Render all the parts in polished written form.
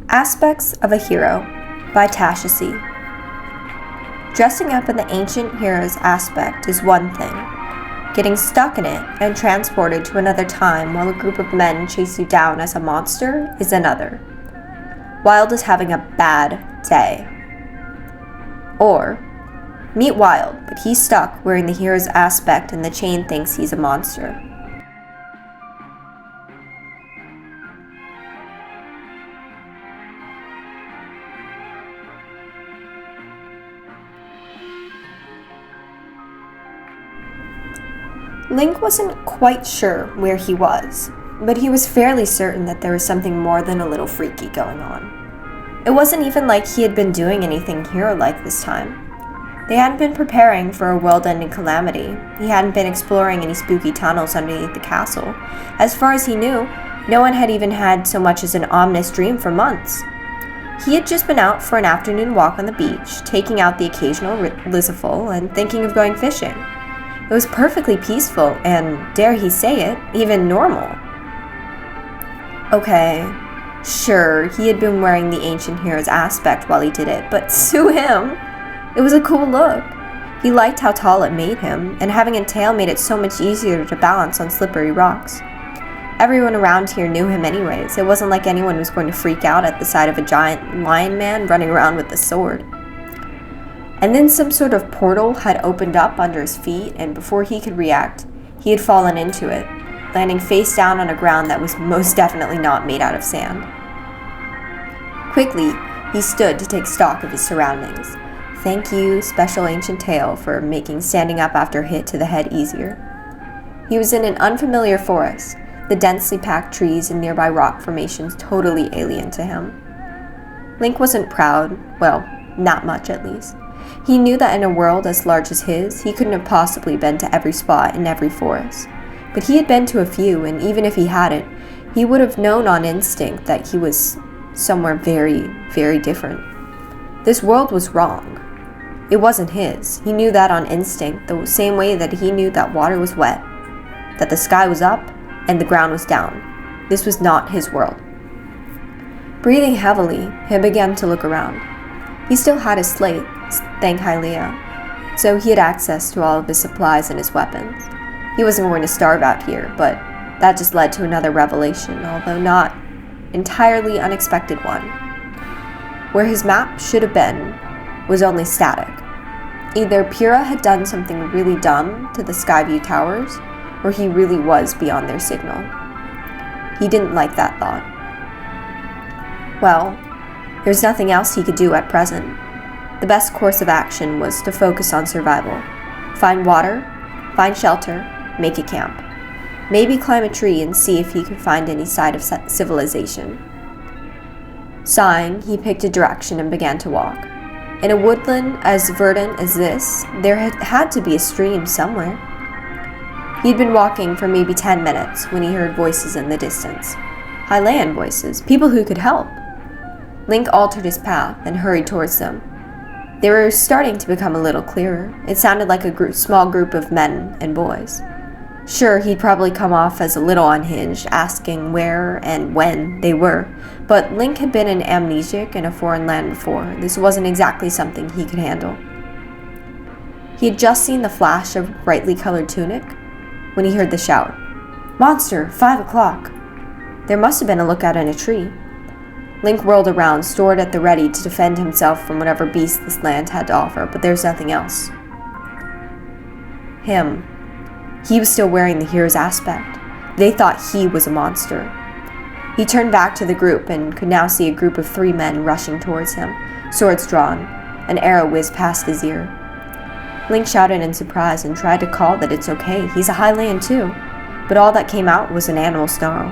Aspects of a Hero by Tashacee. Dressing up in the ancient hero's aspect is one thing. Getting stuck in it and transported to another time while a group of men chase you down as a monster is another. Wild is having a bad day. Or, meet Wild, but he's stuck wearing the hero's aspect and the chain thinks he's a monster. Link wasn't quite sure where he was, but he was fairly certain that there was something more than a little freaky going on. It wasn't even like he had been doing anything hero-like this time. They hadn't been preparing for a world-ending calamity. He hadn't been exploring any spooky tunnels underneath the castle. As far as he knew, no one had even had so much as an ominous dream for months. He had just been out for an afternoon walk on the beach, taking out the occasional lizaful and thinking of going fishing. It was perfectly peaceful and, dare he say it, even normal. Okay, sure, he had been wearing the ancient hero's aspect while he did it, but sue him! It was a cool look. He liked how tall it made him, and having a tail made it so much easier to balance on slippery rocks. Everyone around here knew him anyways. It wasn't like anyone was going to freak out at the sight of a giant lion man running around with a sword. And then some sort of portal had opened up under his feet, and before he could react, he had fallen into it, landing face down on a ground that was most definitely not made out of sand. Quickly, he stood to take stock of his surroundings. Thank you, special ancient tail, for making standing up after a hit to the head easier. He was in an unfamiliar forest, the densely packed trees and nearby rock formations totally alien to him. Link wasn't proud, well, not much at least. He knew that in a world as large as his, he couldn't have possibly been to every spot in every forest. But he had been to a few, and even if he hadn't, he would have known on instinct that he was somewhere very, very different. This world was wrong. It wasn't his. He knew that on instinct, the same way that he knew that water was wet, that the sky was up, and the ground was down. This was not his world. Breathing heavily, he began to look around. He still had his slate, thank Hylia, so he had access to all of his supplies and his weapons. He wasn't going to starve out here, but that just led to another revelation, although not entirely unexpected one. Where his map should have been was only static. Either Pyrrha had done something really dumb to the Skyview towers, or he really was beyond their signal. He didn't like that thought. Well, there's nothing else he could do at present. The best course of action was to focus on survival. Find water, find shelter, make a camp. Maybe climb a tree and see if he could find any sign of civilization. Sighing, he picked a direction and began to walk. In a woodland as verdant as this, there had to be a stream somewhere. He'd been walking for maybe 10 minutes when he heard voices in the distance. Hylian voices, people who could help. Link altered his path and hurried towards them. They were starting to become a little clearer. It sounded like a small group of men and boys. Sure, he'd probably come off as a little unhinged, asking where and when they were, but Link had been an amnesiac in a foreign land before. This wasn't exactly something he could handle. He had just seen the flash of a brightly colored tunic when he heard the shout, "Monster, 5 o'clock!" There must have been a lookout in a tree. Link whirled around, stored at the ready to defend himself from whatever beast this land had to offer, but there's nothing else. Him. He was still wearing the hero's aspect. They thought he was a monster. He turned back to the group and could now see a group of 3 men rushing towards him, swords drawn. An arrow whizzed past his ear. Link shouted in surprise and tried to call that it's okay, he's a Hylian too, but all that came out was an animal snarl.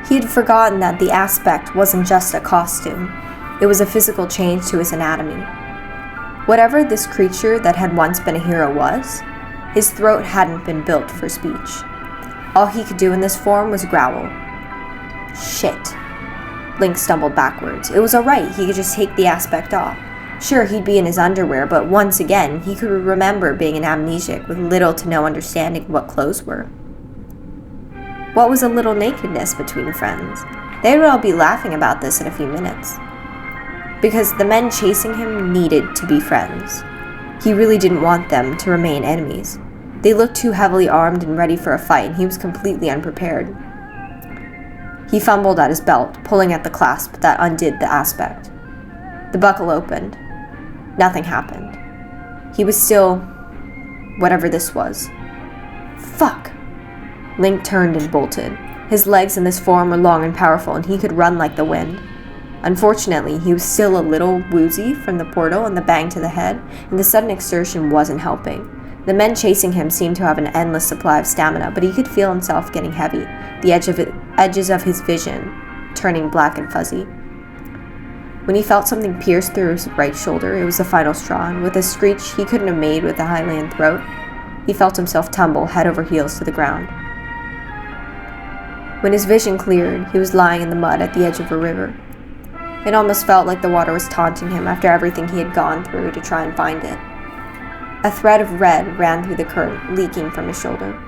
He had forgotten that the aspect wasn't just a costume. It was a physical change to his anatomy. Whatever this creature that had once been a hero was, his throat hadn't been built for speech. All he could do in this form was growl. Shit. Link stumbled backwards. It was alright, he could just take the aspect off. Sure, he'd be in his underwear, but once again, he could remember being an amnesiac with little to no understanding of what clothes were. What was a little nakedness between friends? They would all be laughing about this in a few minutes. Because the men chasing him needed to be friends. He really didn't want them to remain enemies. They looked too heavily armed and ready for a fight, and he was completely unprepared. He fumbled at his belt, pulling at the clasp that undid the aspect. The buckle opened. Nothing happened. He was still whatever this was. Fuck! Link turned and bolted. His legs in this form were long and powerful, and he could run like the wind. Unfortunately, he was still a little woozy from the portal and the bang to the head, and the sudden exertion wasn't helping. The men chasing him seemed to have an endless supply of stamina, but he could feel himself getting heavy, the edges of his vision turning black and fuzzy. When he felt something pierce through his right shoulder, it was the final straw, and with a screech he couldn't have made with a Highland throat, he felt himself tumble head over heels to the ground. When his vision cleared, he was lying in the mud at the edge of a river. It almost felt like the water was taunting him after everything he had gone through to try and find it. A thread of red ran through the current, leaking from his shoulder.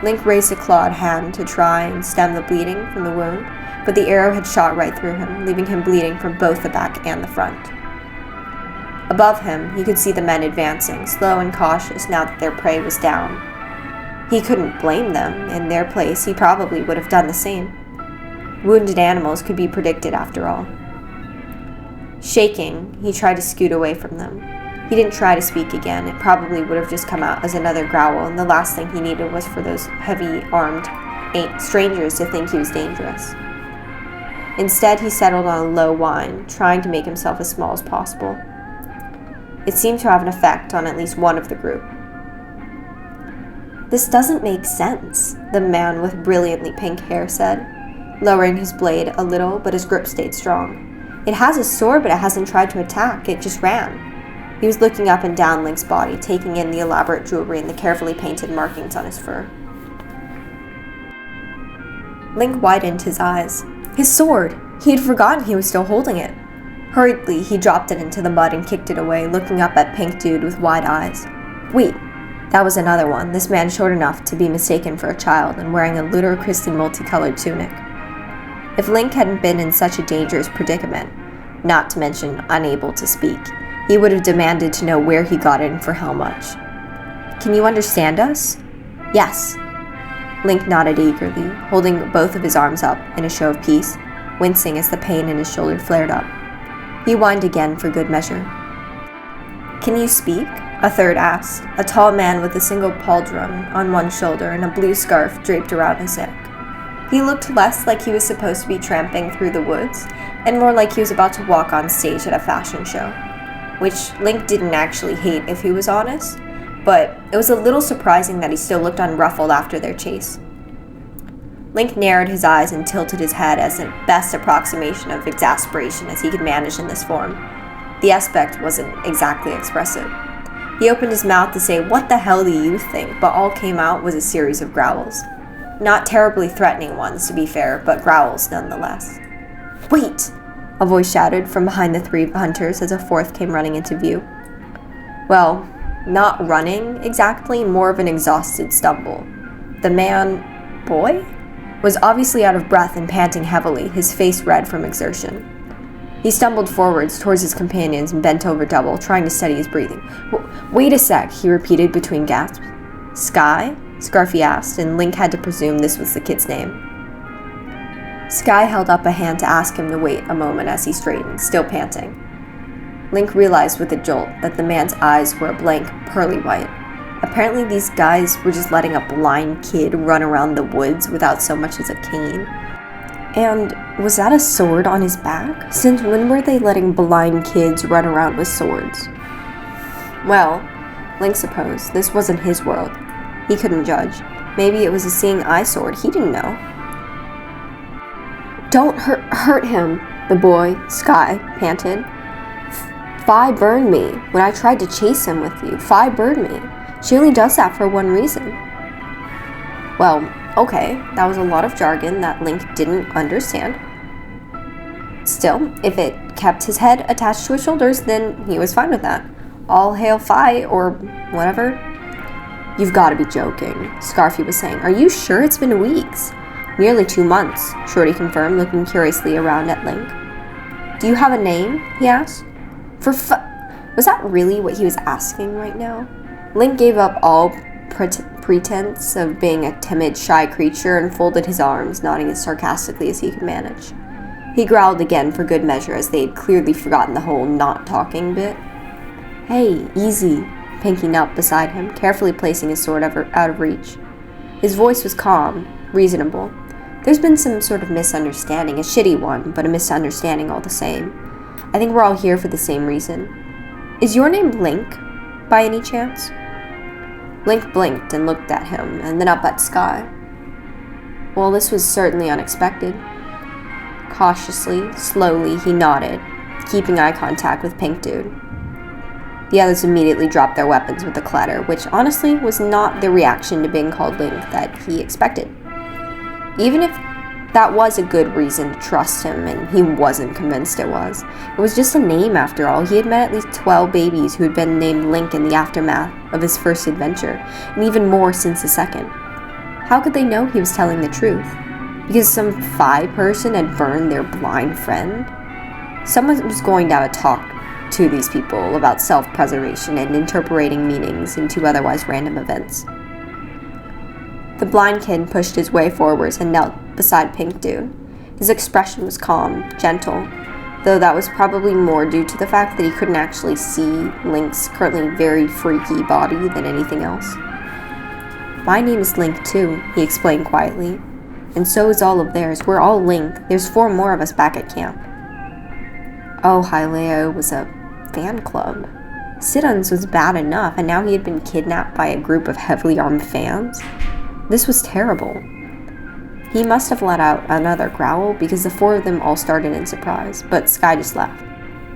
Link raised a clawed hand to try and stem the bleeding from the wound, but the arrow had shot right through him, leaving him bleeding from both the back and the front. Above him, he could see the men advancing, slow and cautious now that their prey was down. He couldn't blame them. In their place, he probably would have done the same. Wounded animals could be predicted after all. Shaking, he tried to scoot away from them. He didn't try to speak again. It probably would have just come out as another growl, and the last thing he needed was for those heavy-armed strangers to think he was dangerous. Instead, he settled on a low whine, trying to make himself as small as possible. It seemed to have an effect on at least one of the group. "This doesn't make sense," the man with brilliantly pink hair said, lowering his blade a little, but his grip stayed strong. "It has a sword, but it hasn't tried to attack. It just ran." He was looking up and down Link's body, taking in the elaborate jewelry and the carefully painted markings on his fur. Link widened his eyes. His sword! He had forgotten he was still holding it. Hurriedly, he dropped it into the mud and kicked it away, looking up at Pink Dude with wide eyes. Wait, that was another one, this man short enough to be mistaken for a child and wearing a ludicrously multicolored tunic. If Link hadn't been in such a dangerous predicament, not to mention unable to speak, he would have demanded to know where he got it and for how much. "Can you understand us?" "Yes." Link nodded eagerly, holding both of his arms up in a show of peace, wincing as the pain in his shoulder flared up. He whined again for good measure. "Can you speak?" a third asked, a tall man with a single pauldron on one shoulder and a blue scarf draped around his neck. He looked less like he was supposed to be tramping through the woods, and more like he was about to walk on stage at a fashion show, which Link didn't actually hate if he was honest, but it was a little surprising that he still looked unruffled after their chase. Link narrowed his eyes and tilted his head as the best approximation of exasperation as he could manage in this form. The aspect wasn't exactly expressive. He opened his mouth to say, "What the hell do you think?" but all came out was a series of growls. Not terribly threatening ones, to be fair, but growls nonetheless. "Wait!" a voice shouted from behind the three hunters as a fourth came running into view. Well, not running exactly, more of an exhausted stumble. The man, boy, was obviously out of breath and panting heavily, his face red from exertion. He stumbled forwards towards his companions and bent over double, trying to steady his breathing. "Wait a sec," he repeated between gasps. "Sky?" Scarfy asked, and Link had to presume this was the kid's name. Sky held up a hand to ask him to wait a moment as he straightened, still panting. Link realized with a jolt that the man's eyes were a blank, pearly white. Apparently these guys were just letting a blind kid run around the woods without so much as a cane. And was that a sword on his back? Since when were they letting blind kids run around with swords? Well, Link supposed this wasn't his world. He couldn't judge. Maybe it was a seeing eye sword, he didn't know. "Don't hurt him," the boy, Sky, panted. "Fi burned me when I tried to chase him with you. Fi burned me. She only does that for one reason." Well, okay, that was a lot of jargon that Link didn't understand. Still, if it kept his head attached to his shoulders, then he was fine with that. All hail Fi, or whatever. "You've got to be joking," Scarfy was saying. "Are you sure it's been weeks?" Nearly 2 months, Shorty confirmed, looking curiously around at Link. Do you have a name? He asked. Was that really what he was asking right now? Link gave up all pretense of being a timid, shy creature and folded his arms, nodding as sarcastically as he could manage. He growled again for good measure, as they had clearly forgotten the whole not talking bit. Hey, easy, Pinky knelt beside him, carefully placing his sword out of reach. His voice was calm, reasonable. There's been some sort of misunderstanding, a shitty one, but a misunderstanding all the same. I think we're all here for the same reason. Is your name Link, by any chance? Link blinked and looked at him, and then up at Sky. Well, this was certainly unexpected. Cautiously, slowly, he nodded, keeping eye contact with Pink Dude. The others immediately dropped their weapons with a clatter, which honestly was not the reaction to being called Link that he expected. Even if that was a good reason to trust him, and he wasn't convinced it was just a name after all. He had met at least 12 babies who had been named Link in the aftermath of his first adventure, and even more since the second. How could they know he was telling the truth? Because some Phi person had burned their blind friend? Someone was going to have a talk to these people about self-preservation and interpreting meanings into otherwise random events. The blind kid pushed his way forwards and knelt beside Pink Dude. His expression was calm, gentle, though that was probably more due to the fact that he couldn't actually see Link's currently very freaky body than anything else. My name is Link too, he explained quietly. And so is all of theirs. We're all Link. There's 4 more of us back at camp. Oh, Hylia was a fan club. Sit-uns was bad enough, and now he had been kidnapped by a group of heavily armed fans? This was terrible. He must have let out another growl because the 4 of them all started in surprise, but Sky just laughed.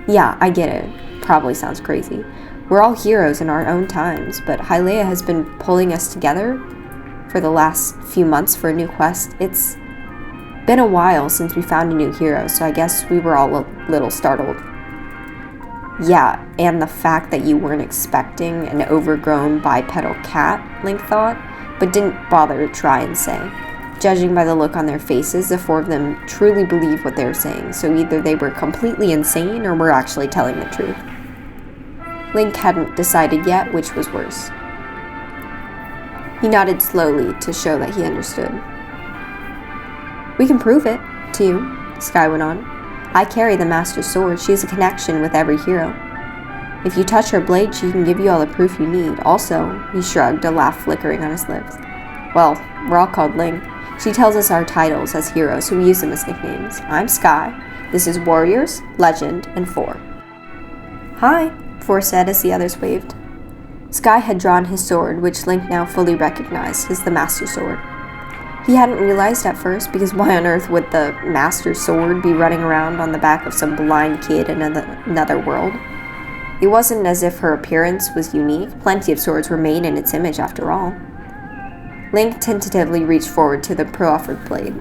Yeah, I get it. Probably sounds crazy. We're all heroes in our own times, but Hylia has been pulling us together for the last few months for a new quest. It's been a while since we found a new hero, so I guess we were all a little startled. Yeah, and the fact that you weren't expecting an overgrown bipedal cat, Link thought, but didn't bother to try and say. Judging by the look on their faces, the 4 of them truly believed what they were saying, so either they were completely insane or were actually telling the truth. Link hadn't decided yet which was worse. He nodded slowly to show that he understood. We can prove it to you, Sky went on. I carry the Master Sword. She has a connection with every hero. If you touch her blade, she can give you all the proof you need. Also, he shrugged, a laugh flickering on his lips. Well, we're all called Link. She tells us our titles as heroes, so we use them as nicknames. I'm Sky. This is Warriors, Legend, and 4. Hi, 4 said as the others waved. Sky had drawn his sword, which Link now fully recognized as the Master Sword. He hadn't realized at first, because why on earth would the Master Sword be running around on the back of some blind kid in another world? It wasn't as if her appearance was unique. Plenty of swords were made in its image after all. Link tentatively reached forward to the proffered blade,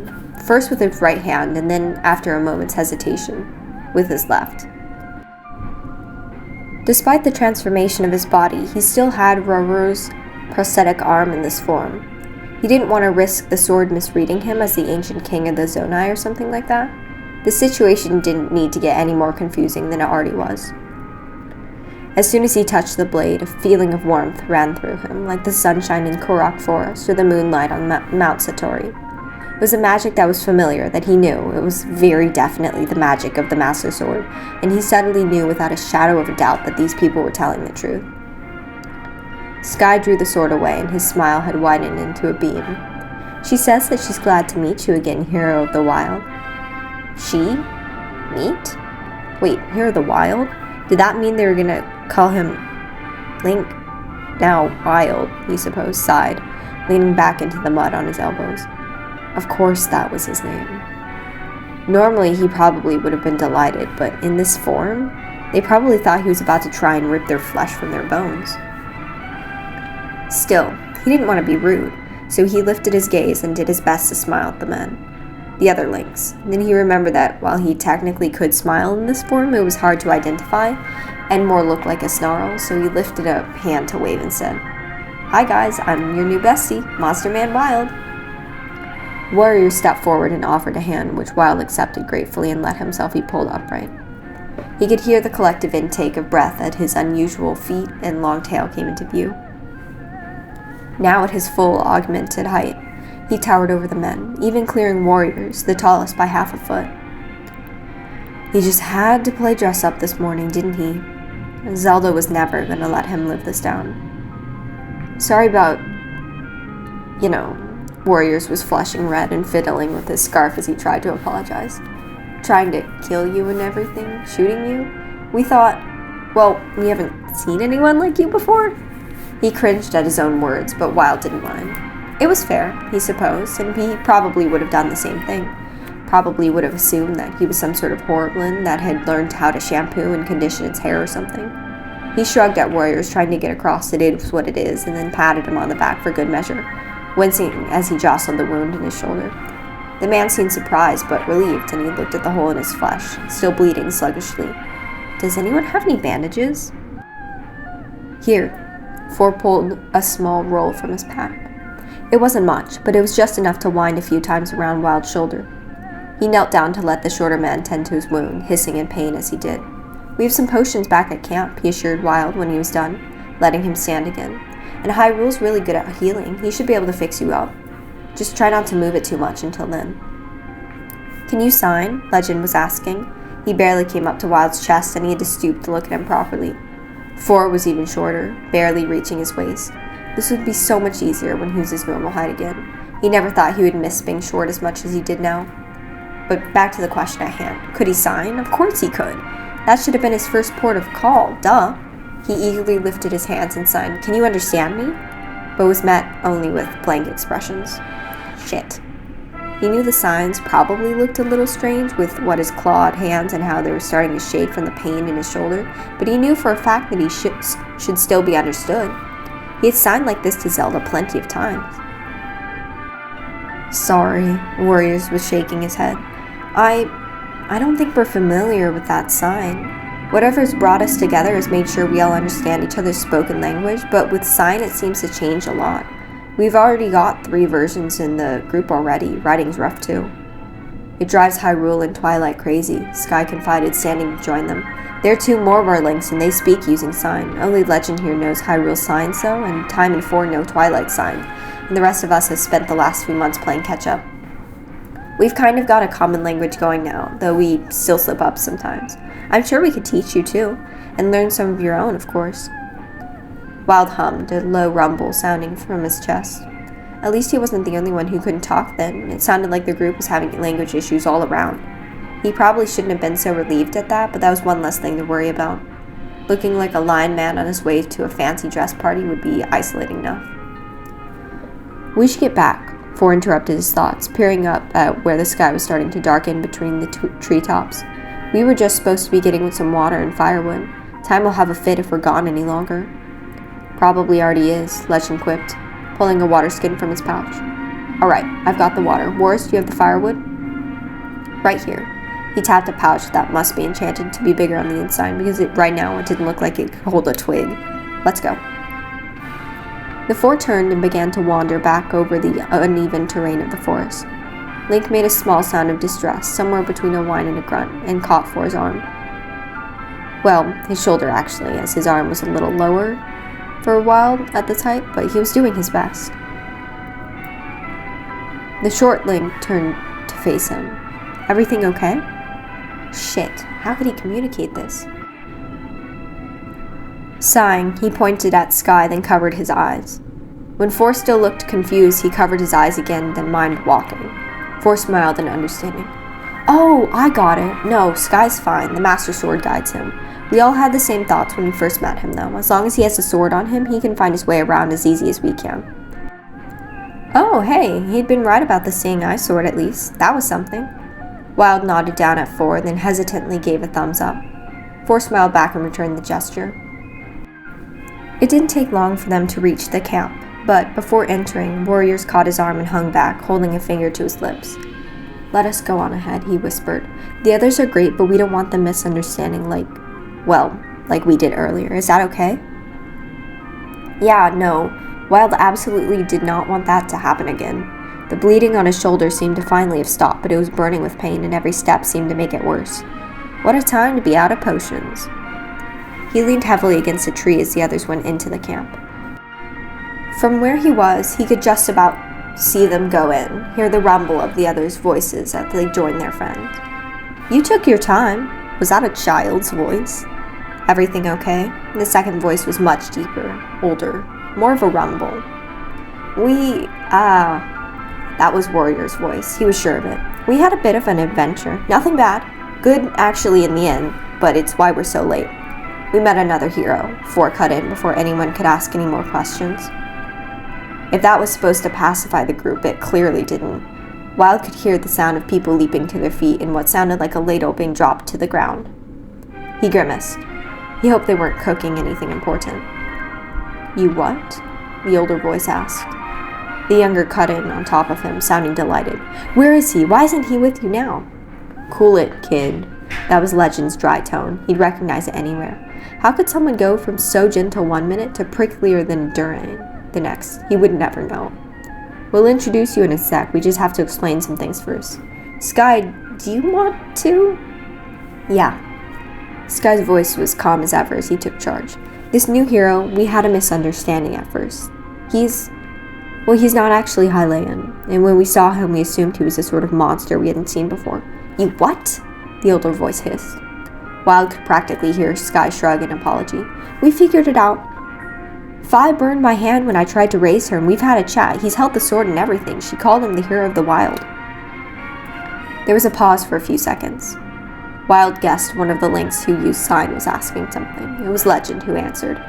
first with his right hand and then, after a moment's hesitation, with his left. Despite the transformation of his body, he still had Roru's prosthetic arm in this form. He didn't want to risk the sword misreading him as the ancient king of the Zonai or something like that. The situation didn't need to get any more confusing than it already was. As soon as he touched the blade, a feeling of warmth ran through him, like the sunshine in Korok Forest or the moonlight on Mount Satori. It was a magic that was familiar, that he knew. It was very definitely the magic of the Master Sword, and he suddenly knew without a shadow of a doubt that these people were telling the truth. Sky drew the sword away, and his smile had widened into a beam. She says that she's glad to meet you again, Hero of the Wild. She? Meet? Wait, Hero of the Wild? Did that mean they were gonna call him Link? Now Wild, he supposed, sighed, leaning back into the mud on his elbows. Of course that was his name. Normally he probably would have been delighted, but in this form, they probably thought he was about to try and rip their flesh from their bones. Still, he didn't want to be rude, so he lifted his gaze and did his best to smile at the men, the other Links. Then he remembered that while he technically could smile in this form, it was hard to identify and more looked like a snarl, so he lifted a hand to wave and said, Hi guys, I'm your new bestie, Monster Man Wild. Warrior stepped forward and offered a hand, which Wild accepted gratefully and let himself be pulled upright. He could hear the collective intake of breath as his unusual feet and long tail came into view. Now at his full augmented height, he towered over the men, even clearing Warriors, the tallest by half a foot. He just had to play dress up this morning, didn't he? Zelda was never going to let him live this down. Sorry about, Warriors was flushing red and fiddling with his scarf as he tried to apologize. Trying to kill you and everything, shooting you? We thought, we haven't seen anyone like you before? He cringed at his own words, but Wild didn't mind. It was fair, he supposed, and he probably would have done the same thing. Probably would have assumed that he was some sort of horriblin that had learned how to shampoo and condition its hair or something. He shrugged at Warriors, trying to get across that it was what it is, and then patted him on the back for good measure, wincing as he jostled the wound in his shoulder. The man seemed surprised but relieved, and he looked at the hole in his flesh, still bleeding sluggishly. Does anyone have any bandages? Here. Ford pulled a small roll from his pack. It wasn't much, but it was just enough to wind a few times around Wild's shoulder. He knelt down to let the shorter man tend to his wound, hissing in pain as he did. We have some potions back at camp, he assured Wild when he was done, letting him stand again. And Hyrule's really good at healing. He should be able to fix you up. Just try not to move it too much until then. Can you sign? Legend was asking. He barely came up to Wild's chest, and he had to stoop to look at him properly. Ford was even shorter, barely reaching his waist. This would be so much easier when he was his normal height again. He never thought he would miss being short as much as he did now. But back to the question at hand. Could he sign? Of course he could. That should have been his first port of call, duh. He eagerly lifted his hands and signed, "Can you understand me?" But was met only with blank expressions. Shit. He knew the signs probably looked a little strange with what his clawed hands and how they were starting to shake from the pain in his shoulder, but he knew for a fact that he should still be understood. He had signed like this to Zelda plenty of times. Sorry, Warriors was shaking his head. I don't think we're familiar with that sign. Whatever's brought us together has made sure we all understand each other's spoken language, but with sign it seems to change a lot. We've already got 3 versions in the group already. Writing's rough too. It drives Hyrule and Twilight crazy, Sky confided, standing to join them. There are 2 more of our links, and they speak using sign. Only Legend here knows Hyrule's sign, so, and Time and 4 know Twilight's sign, and the rest of us have spent the last few months playing catch-up. We've kind of got a common language going now, though we still slip up sometimes. I'm sure we could teach you too, and learn some of your own, of course. Wild hummed, a low rumble sounding from his chest. At least he wasn't the only one who couldn't talk then. It sounded like the group was having language issues all around. He probably shouldn't have been so relieved at that, but that was one less thing to worry about. Looking like a lion man on his way to a fancy dress party would be isolating enough. We should get back, Ford interrupted his thoughts, peering up at where the sky was starting to darken between the treetops. We were just supposed to be getting some water and firewood. Time will have a fit if we're gone any longer. Probably already is, Legend quipped, pulling a water skin from his pouch. Alright, I've got the water. Wars, do you have the firewood? Right here. He tapped a pouch that must be enchanted to be bigger on the inside because right now it didn't look like it could hold a twig. Let's go. The 4 turned and began to wander back over the uneven terrain of the forest. Link made a small sound of distress, somewhere between a whine and a grunt, and caught For's arm. Well, his shoulder actually, as his arm was a little lower for a while at the height, but he was doing his best. The short Link turned to face him. Everything okay? Shit, how could he communicate this? Sighing, he pointed at Sky, then covered his eyes. When For still looked confused, he covered his eyes again, then mimed walking. For smiled in understanding. Oh, I got it. No, Sky's fine. The Master Sword guides him. We all had the same thoughts when we first met him, though. As long as he has a sword on him, he can find his way around as easy as we can. Oh, hey, he'd been right about the seeing eye sword at least. That was something. Wild nodded down at For, then hesitantly gave a thumbs up. For smiled back and returned the gesture. It didn't take long for them to reach the camp, but before entering, Warriors caught his arm and hung back, holding a finger to his lips. Let us go on ahead, he whispered. The others are great, but we don't want them misunderstanding like we did earlier. Is that okay? Yeah, no. Wild absolutely did not want that to happen again. The bleeding on his shoulder seemed to finally have stopped, but it was burning with pain, and every step seemed to make it worse. What a time to be out of potions. He leaned heavily against a tree as the others went into the camp. From where he was, he could just about see them go in, hear the rumble of the others' voices as they joined their friend. "You took your time." Was that a child's voice? "Everything okay?" The second voice was much deeper, older, more of a rumble. That was Warrior's voice. He was sure of it. "We had a bit of an adventure. Nothing bad. Good, actually, in the end, but it's why we're so late. We met another hero," 4 cut in before anyone could ask any more questions. If that was supposed to pacify the group, it clearly didn't. Wild could hear the sound of people leaping to their feet and what sounded like a ladle being dropped to the ground. He grimaced. He hoped they weren't cooking anything important. "You what?" the older voice asked. The younger cut in on top of him, sounding delighted. "Where is he? Why isn't he with you now?" "Cool it, kid." That was Legend's dry tone. He'd recognize it anywhere. How could someone go from so gentle one minute to pricklier than during the next? He would never know. "We'll introduce you in a sec. We just have to explain some things first. Sky, do you want to?" "Yeah." Sky's voice was calm as ever as he took charge. "This new hero, we had a misunderstanding at first. He's not actually Hylian, and when we saw him, we assumed he was a sort of monster we hadn't seen before." "You what?" the older voice hissed. Wild could practically hear Sky shrug in apology. "We figured it out. Fi burned my hand when I tried to raise her, and we've had a chat. He's held the sword and everything. She called him the hero of the wild." There was a pause for a few seconds. Wild guessed one of the lynx who used sign was asking something. It was Legend who answered.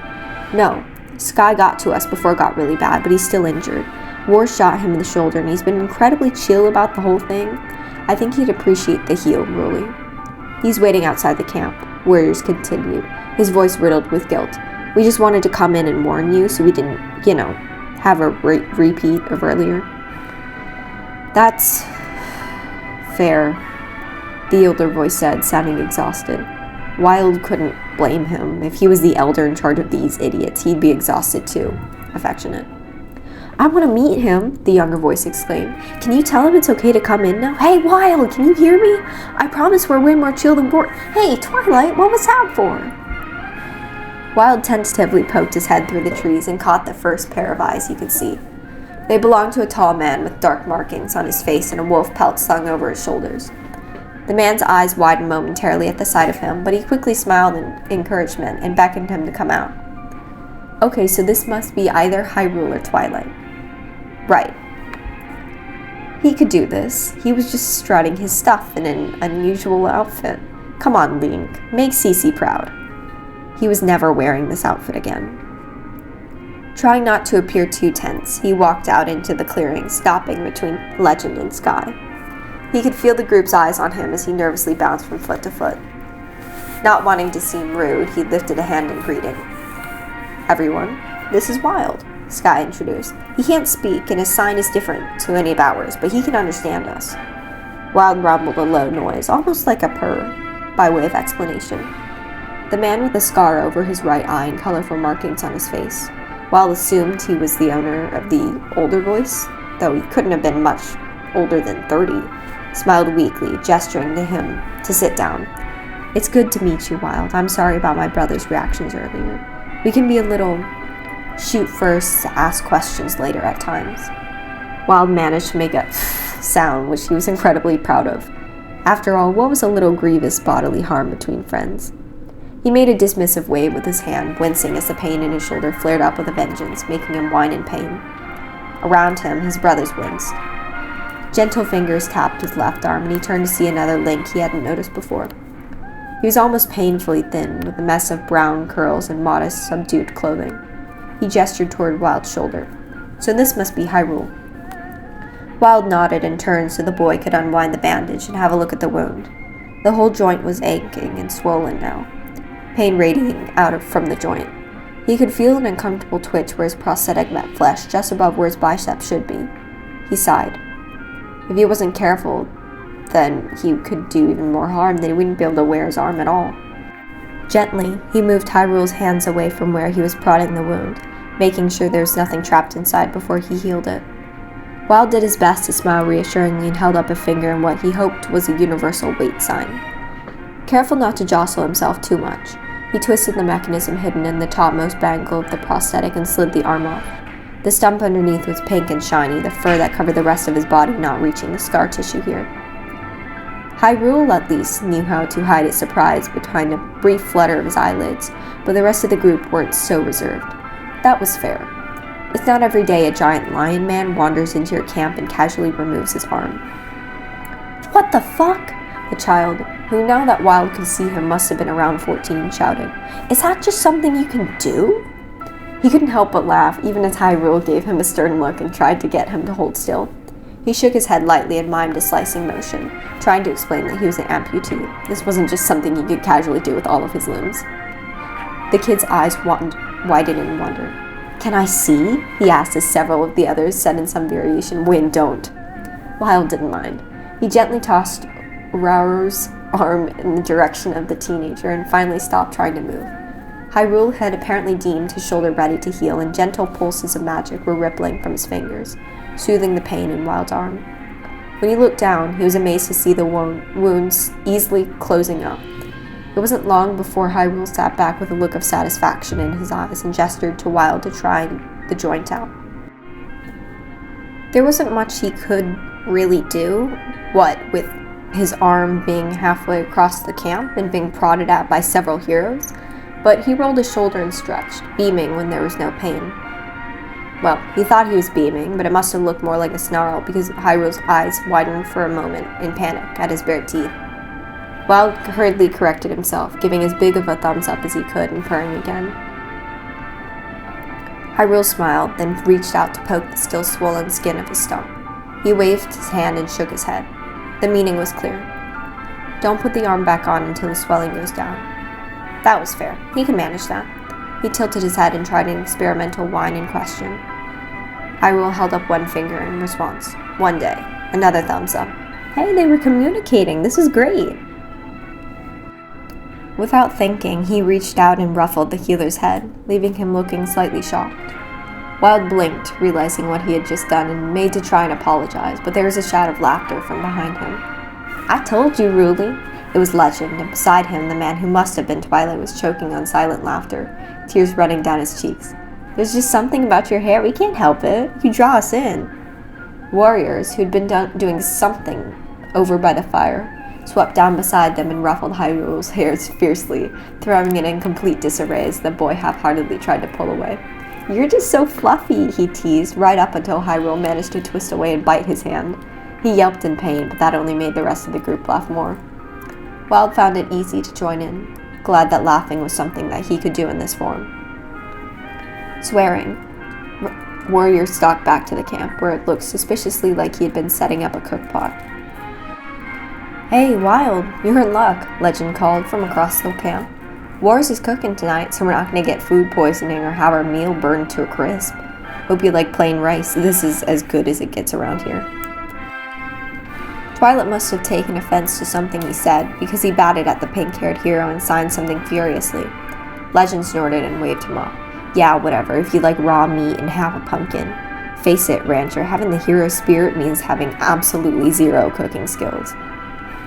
"No. Sky got to us before it got really bad, but he's still injured. War shot him in the shoulder, and he's been incredibly chill about the whole thing. I think he'd appreciate the heal, really." "He's waiting outside the camp," Warriors continued, his voice riddled with guilt. "We just wanted to come in and warn you so we didn't, have a repeat of earlier." "That's fair," the older voice said, sounding exhausted. Wild couldn't blame him. If he was the elder in charge of these idiots, he'd be exhausted too. Affectionate. "I want to meet him," the younger voice exclaimed. "Can you tell him it's okay to come in now?" "Hey, Wild, can you hear me? I promise we're way more chill than bored." "Hey, Twilight, what was that for?" Wild tentatively poked his head through the trees and caught the first pair of eyes he could see. They belonged to a tall man with dark markings on his face and a wolf pelt slung over his shoulders. The man's eyes widened momentarily at the sight of him, but he quickly smiled in encouragement and beckoned him to come out. "Okay, so this must be either Hyrule or Twilight." "Right." He could do this. He was just strutting his stuff in an unusual outfit. Come on, Link. Make Cece proud. He was never wearing this outfit again. Trying not to appear too tense, he walked out into the clearing, stopping between Legend and Sky. He could feel the group's eyes on him as he nervously bounced from foot to foot. Not wanting to seem rude, he lifted a hand in greeting. "Everyone, this is Wild," Sky introduced. "He can't speak, and his sign is different to any of ours, but he can understand us." Wild rumbled a low noise, almost like a purr, by way of explanation. The man with a scar over his right eye and colorful markings on his face, Wild assumed he was the owner of the older voice, though he couldn't have been much older than 30, smiled weakly, gesturing to him to sit down. "It's good to meet you, Wild. I'm sorry about my brother's reactions earlier. We can be a little shoot first, ask questions later at times." Wild managed to make a sound, which he was incredibly proud of. After all, what was a little grievous bodily harm between friends? He made a dismissive wave with his hand, wincing as the pain in his shoulder flared up with a vengeance, making him whine in pain. Around him, his brothers winced. Gentle fingers tapped his left arm, and he turned to see another Link he hadn't noticed before. He was almost painfully thin, with a mess of brown curls and modest, subdued clothing. He gestured toward Wild's shoulder. "So this must be Hyrule." Wild nodded and turned so the boy could unwind the bandage and have a look at the wound. The whole joint was aching and swollen now, pain radiating out from the joint. He could feel an uncomfortable twitch where his prosthetic met flesh, just above where his bicep should be. He sighed. If he wasn't careful, then he could do even more harm, then he wouldn't be able to wear his arm at all. Gently, he moved Hyrule's hands away from where he was prodding the wound, making sure there was nothing trapped inside before he healed it. Wild did his best to smile reassuringly and held up a finger in what he hoped was a universal wait sign. Careful not to jostle himself too much, he twisted the mechanism hidden in the topmost bangle of the prosthetic and slid the arm off. The stump underneath was pink and shiny, the fur that covered the rest of his body not reaching the scar tissue here. Hyrule, at least, knew how to hide his surprise behind a brief flutter of his eyelids, but the rest of the group weren't so reserved. That was fair. It's not every day a giant lion man wanders into your camp and casually removes his arm. "What the fuck?" The child, who now that Wild could see him must have been around 14, shouted. "Is that just something you can do?" He couldn't help but laugh, even as Hyrule gave him a stern look and tried to get him to hold still. He shook his head lightly and mimed a slicing motion, trying to explain that he was an amputee. This wasn't just something he could casually do with all of his limbs. The kid's eyes widened in wonder. "Can I see?" he asked as several of the others said in some variation, "Win, don't." Wild didn't mind. He gently tossed Rauru's arm in the direction of the teenager and finally stopped trying to move. Hyrule had apparently deemed his shoulder ready to heal, and gentle pulses of magic were rippling from his fingers, soothing the pain in Wild's arm. When he looked down, he was amazed to see the wounds easily closing up. It wasn't long before Hyrule sat back with a look of satisfaction in his eyes and gestured to Wild to try the joint out. There wasn't much he could really do, with his arm being halfway across the camp and being prodded at by several heroes, but he rolled his shoulder and stretched, beaming when there was no pain. Well, he thought he was beaming, but it must have looked more like a snarl because Hyrule's eyes widened for a moment in panic at his bare teeth. Wild hurriedly corrected himself, giving as big of a thumbs up as he could and purring again. Hyrule smiled, then reached out to poke the still swollen skin of his stump. He waved his hand and shook his head. The meaning was clear. Don't put the arm back on until the swelling goes down. That was fair. He could manage that. He tilted his head and tried an experimental whine and question. Hyrule held up one finger in response. One day. Another thumbs up. Hey, they were communicating. This is great. Without thinking, he reached out and ruffled the healer's head, leaving him looking slightly shocked. Wild blinked, realizing what he had just done, and made to try and apologize, but there was a shout of laughter from behind him. I told you, Ruly. It was Legend, and beside him, the man who must have been Twilight was choking on silent laughter, tears running down his cheeks. There's just something about your hair. We can't help it. You draw us in. Warriors, who'd been doing something over by the fire, swept down beside them and ruffled Hyrule's hair fiercely, throwing it in complete disarray as the boy half-heartedly tried to pull away. You're just so fluffy, he teased, right up until Hyrule managed to twist away and bite his hand. He yelped in pain, but that only made the rest of the group laugh more. Wild found it easy to join in, glad that laughing was something that he could do in this form. Swearing, Warrior stalked back to the camp, where it looked suspiciously like he had been setting up a cookpot. Hey, Wild, you're in luck, Legend called from across the camp. Wars is cooking tonight, so we're not going to get food poisoning or have our meal burned to a crisp. Hope you like plain rice. This is as good as it gets around here. Twilight must have taken offense to something he said, because he batted at the pink-haired hero and signed something furiously. Legend snorted and waved him off. Yeah, whatever, if you like raw meat and half a pumpkin. Face it, Rancher, having the hero spirit means having absolutely zero cooking skills.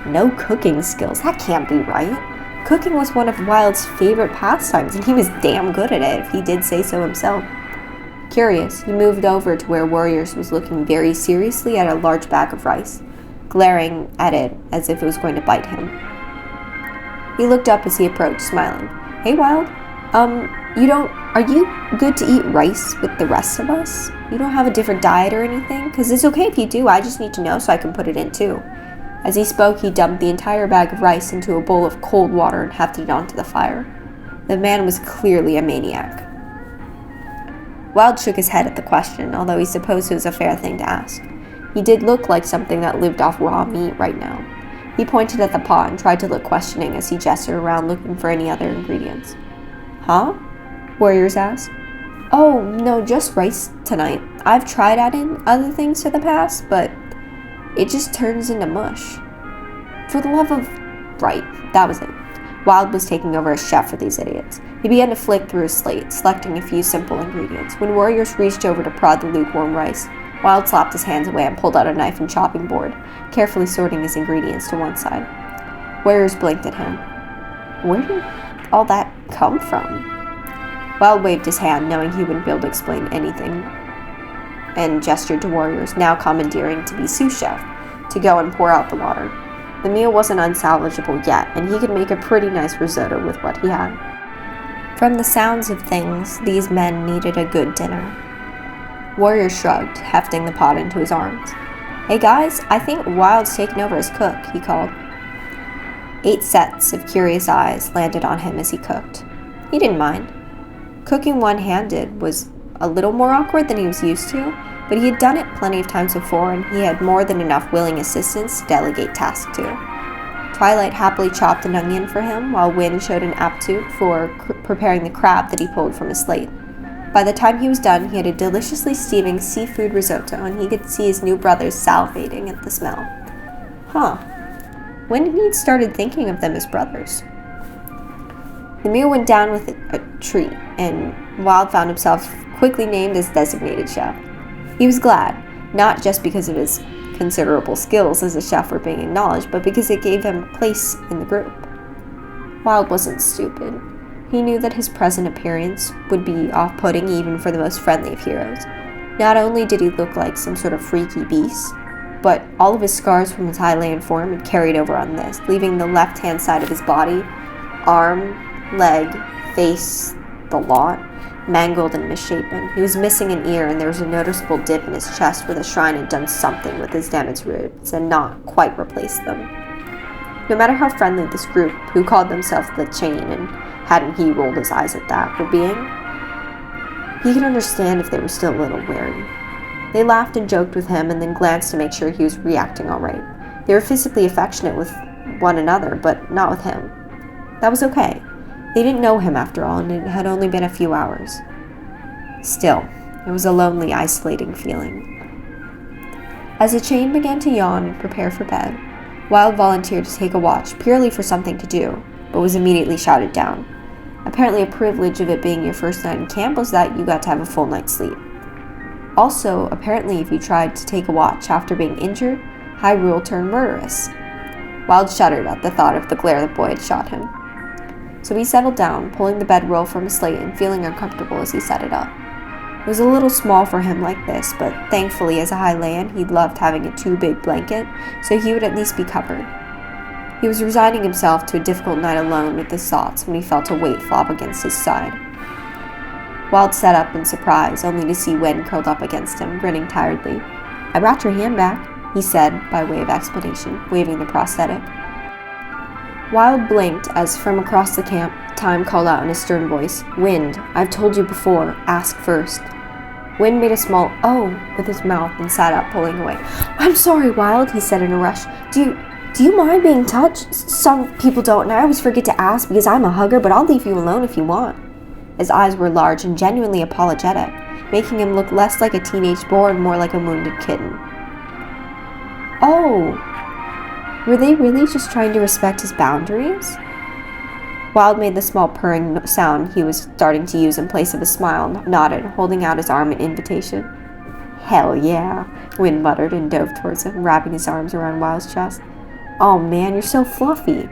No cooking skills? That can't be right. Cooking was one of Wild's favorite pastimes, and he was damn good at it, if he did say so himself. Curious, he moved over to where Warriors was looking very seriously at a large bag of rice, glaring at it as if it was going to bite him. He looked up as he approached, smiling. Hey, Wild, are you good to eat rice with the rest of us? You don't have a different diet or anything? 'Cause it's okay if you do, I just need to know so I can put it in too. As he spoke, he dumped the entire bag of rice into a bowl of cold water and hefted it onto the fire. The man was clearly a maniac. Wild shook his head at the question, although he supposed it was a fair thing to ask. He did look like something that lived off raw meat right now. He pointed at the pot and tried to look questioning as he gestured around looking for any other ingredients. Huh? Warriors asked. Oh, no, just rice tonight. I've tried adding other things to the past, but it just turns into mush. For the love of... Right, that was it. Wild was taking over as chef for these idiots. He began to flick through his slate, selecting a few simple ingredients. When Warriors reached over to prod the lukewarm rice, Wild slapped his hands away and pulled out a knife and chopping board, carefully sorting his ingredients to one side. Warriors blinked at him. Where did all that come from? Wild waved his hand, knowing he wouldn't be able to explain anything, and gestured to Warriors, now commandeering to be sous chef, to go and pour out the water. The meal wasn't unsalvageable yet, and he could make a pretty nice risotto with what he had. From the sounds of things, these men needed a good dinner. Warrior shrugged, hefting the pot into his arms. Hey guys, I think Wild's taken over as cook, he called. 8 sets of curious eyes landed on him as he cooked. He didn't mind. Cooking one-handed was a little more awkward than he was used to, but he had done it plenty of times before, and he had more than enough willing assistants to delegate tasks to. Twilight happily chopped an onion for him, while Wind showed an aptitude for preparing the crab that he pulled from his slate. By the time he was done, he had a deliciously steaming seafood risotto, and he could see his new brothers salivating at the smell. When had he started thinking of them as brothers? The meal went down with a treat, and Wild found himself quickly named as designated chef. He was glad, not just because of his considerable skills as a chef were being acknowledged, but because it gave him a place in the group. Wild wasn't stupid. He knew that his present appearance would be off-putting even for the most friendly of heroes. Not only did he look like some sort of freaky beast, but all of his scars from his Highland form had carried over on this, leaving the left-hand side of his body, arm, leg, face, the lot, mangled and misshapen. He was missing an ear, and there was a noticeable dip in his chest where the shrine had done something with his damaged ribs and not quite replaced them. No matter how friendly this group, who called themselves the Chain, and hadn't he rolled his eyes at that, were being, he could understand if they were still a little wary. They laughed and joked with him and then glanced to make sure he was reacting all right. They were physically affectionate with one another, but not with him. That was okay. They didn't know him after all, and it had only been a few hours. Still, it was a lonely, isolating feeling. As the Chain began to yawn and prepare for bed, Wild volunteered to take a watch purely for something to do, but was immediately shouted down. Apparently a privilege of it being your first night in camp was that you got to have a full night's sleep. Also, apparently if you tried to take a watch after being injured, Hyrule turned murderous. Wild shuddered at the thought of the glare the boy had shot him. So he settled down, pulling the bedroll from his slate and feeling uncomfortable as he set it up. It was a little small for him like this, but thankfully as a Highlander, he loved having a too-big blanket, so he would at least be covered. He was resigning himself to a difficult night alone with his thoughts when he felt a weight flop against his side. Wild sat up in surprise, only to see Wen curled up against him, grinning tiredly. "I brought your hand back," he said, by way of explanation, waving the prosthetic. Wild blinked as, from across the camp, Time called out in a stern voice, "Wind, I've told you before, ask first." Wind made a small "oh" with his mouth and sat up, pulling away. "I'm sorry, Wild," he said in a rush. Do you mind being touched? Some people don't, and I always forget to ask because I'm a hugger, but I'll leave you alone if you want." His eyes were large and genuinely apologetic, making him look less like a teenage boar and more like a wounded kitten. Oh, were they really just trying to respect his boundaries? Wild made the small purring sound he was starting to use in place of a smile and nodded, holding out his arm in invitation. "Hell yeah," Wind muttered and dove towards him, wrapping his arms around Wild's chest. "Oh man, you're so fluffy."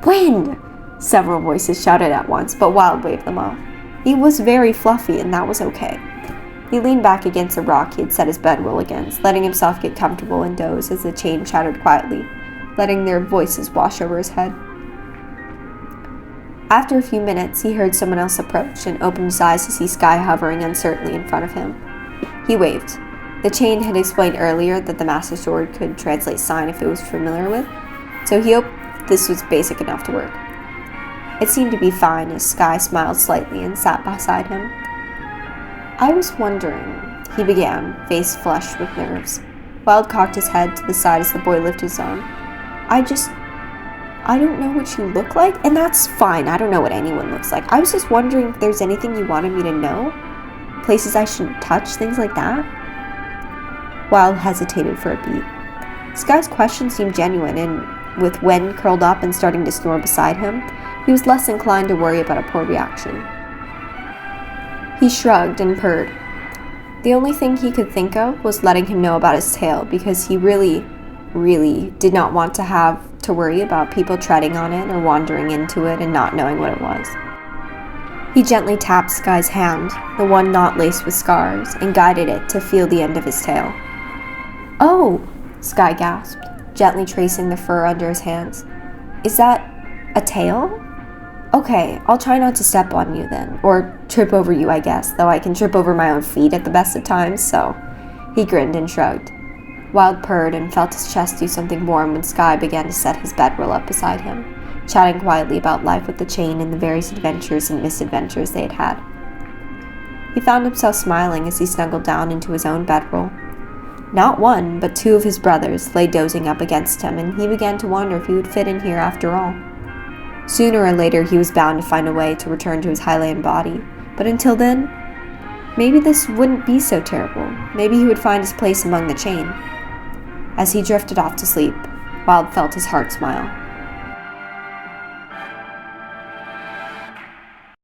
"Wind!" Several voices shouted at once, but Wild waved them off. He was very fluffy, and that was okay. He leaned back against a rock he had set his bedroll against, letting himself get comfortable and doze as the Chain chattered quietly, letting their voices wash over his head. After a few minutes, he heard someone else approach and opened his eyes to see Sky hovering uncertainly in front of him. He waved. The Chain had explained earlier that the Master Sword could translate sign if it was familiar with, so he hoped this was basic enough to work. It seemed to be fine as Sky smiled slightly and sat beside him. "I was wondering," he began, face flushed with nerves. Wild cocked his head to the side as the boy lifted his arm. I don't know what you look like, and that's fine. I don't know what anyone looks like. I was just wondering if there's anything you wanted me to know? Places I shouldn't touch, things like that?" Wild hesitated for a beat. Sky's question seemed genuine, and with Wen curled up and starting to snore beside him, he was less inclined to worry about a poor reaction. He shrugged and purred. The only thing he could think of was letting him know about his tail, because he really did not want to have to worry about people treading on it or wandering into it and not knowing what it was. He gently tapped Sky's hand, the one not laced with scars, and guided it to feel the end of his tail. "Oh!" Sky gasped, gently tracing the fur under his hands. "Is that a tail? Okay, I'll try not to step on you then, or trip over you, I guess, though I can trip over my own feet at the best of times, so." He grinned and shrugged. Wild purred and felt his chest do something warm when Sky began to set his bedroll up beside him, chatting quietly about life with the chain and the various adventures and misadventures they had had. He found himself smiling as he snuggled down into his own bedroll. Not one, but two of his brothers lay dozing up against him, and he began to wonder if he would fit in here after all. Sooner or later he was bound to find a way to return to his highland body, but until then, maybe this wouldn't be so terrible. Maybe he would find his place among the chain. As he drifted off to sleep, Wild felt his heart smile.